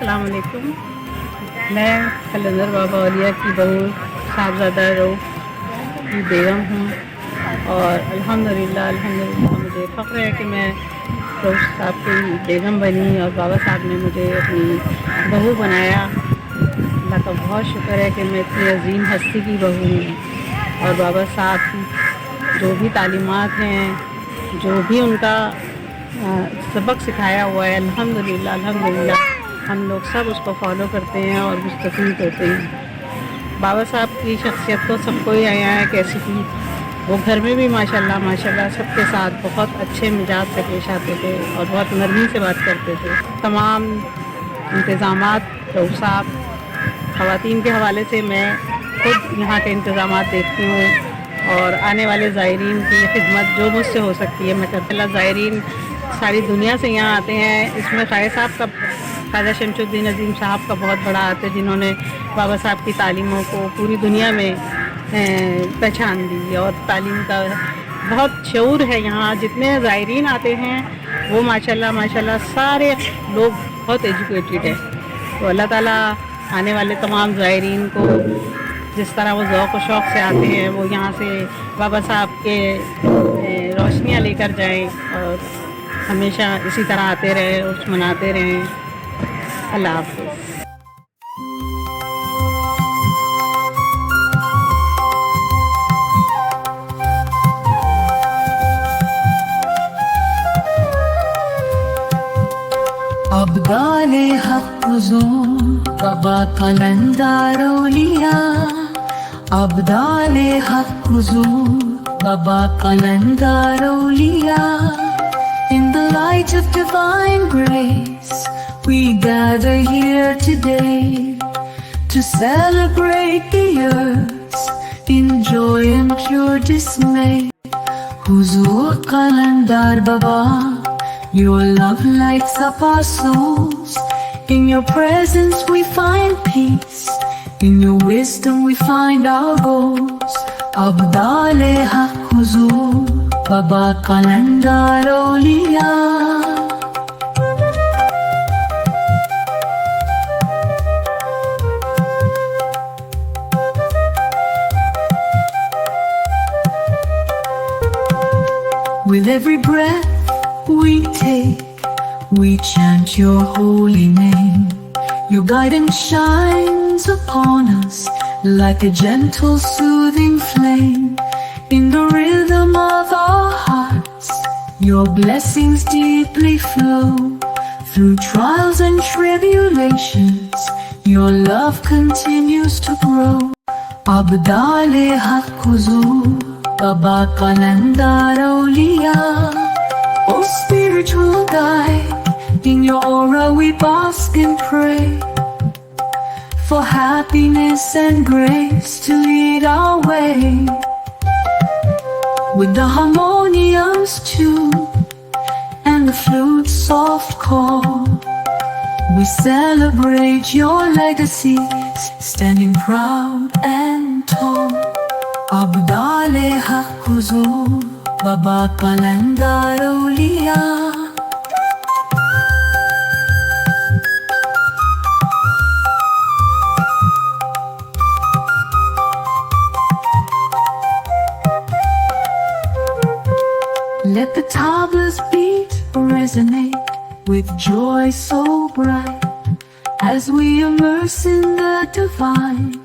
अस्सलाम वालेकुम। मैं कलंदर बाबा औलिया की बहू साहबजादा रऊफ़ की बेगम हूँ और अल्हम्दुलिल्लाह मुझे फ़ख्र है कि मैं रऊफ़ साहब की बेगम बनी और बाबा साहब ने मुझे अपनी बहू बनाया। अल्लाह का बहुत शुक्र है कि मैं इतनी अजीम हस्ती की बहू हूँ और बाबा साहब की जो भी तालीमात हैं, जो भी उनका सबक सिखाया हुआ है, अल्हम्दुलिल्लाह हम लोग सब उसको फॉलो करते हैं और मुस्तफ़ीद होते हैं। बाबा साहब की शख्सियत तो सबको ही आया है कैसी थी। वो घर में भी माशाल्लाह सबके साथ बहुत अच्छे मिजाज से पेश आते थे और बहुत नरमी से बात करते थे। तमाम इंतज़ामात रऊफ़ साहब ख़वातीन के हवाले से मैं खुद यहाँ के इंतज़ामात देखती हूँ और आने वाले ज़ायरीन की खिदमत जो मुझसे हो सकती है मैं करती हूँ। ज़ायरीन सारी दुनिया से यहाँ आते हैं। इसमें ख्वाजा शमशुद्दीन अज़ीम साहब का बहुत बड़ा हाथ है, जिन्होंने बाबा साहब की तालीमों को पूरी दुनिया में पहचान दी और तालीम का बहुत शऊर है यहाँ। जितने ज़ायरीन आते हैं वो माशाल्लाह सारे लोग बहुत एजुकेटेड है। तो अल्लाह ताला आने वाले तमाम ज़ायरीन को जिस तरह वो ज़ौक़ व शौक़ से आते हैं वो यहाँ से बाबा साहब के रोशनियाँ लेकर जाएं और हमेशा इसी तरह आते रहें, उर्स मनाते रहें। अल्लाह हाफ़िज़। अब्दाले हक़ हुज़ूर बाबा कलंदर औलिया, अब्दाले हक़ हुज़ूर बाबा कलंदर औलिया। In the light of divine grace, we gather here today to celebrate the years in joy and pure dismay. Huzoor Qalandar Baba, your love lights up our souls. In your presence we find peace, in your wisdom we find our goals. Abdale Haq Huzoor Baba Qalandar Auliya. With every breath we take, we chant your holy name. Your guidance shines upon us like a gentle, soothing flame. In the rhythm of our hearts, your blessings deeply flow. Through trials and tribulations, your love continues to grow. Abdale Haq Huzoor Baba Qalandar Auliya. Oh spiritual guide, in your aura we bask and pray for happiness and grace to lead our way. With the harmonious tune and the flute's soft call, we celebrate your legacies, standing proud and tall. Abdale Haq Huzoor Baba Qalandar Auliya. Let the tabla's beat resonate with joy so bright as we immerse in the divine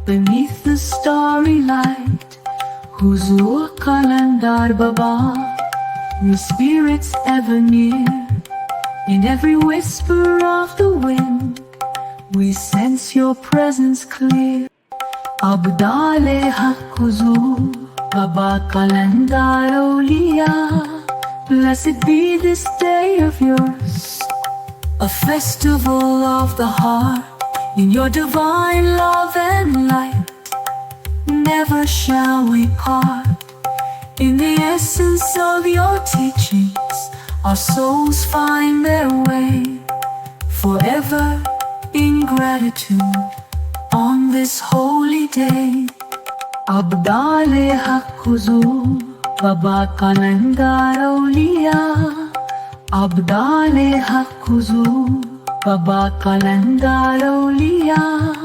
beneath the starry light. Huzoor Qalandar Baba, your spirit's ever near. In every whisper of the wind, we sense your presence clear. Abdale Haq Huzoor Baba Qalandar Auliya. Blessed be this day of yours, a festival of the heart. In your divine love and light, never shall we part. In the essence of your teachings, our souls find their way. Forever in gratitude on this holy day. Abdale Haq Huzoor Baba Qalandar Auliya. Abdale Haq Huzoor Baba Kalandar Auliya.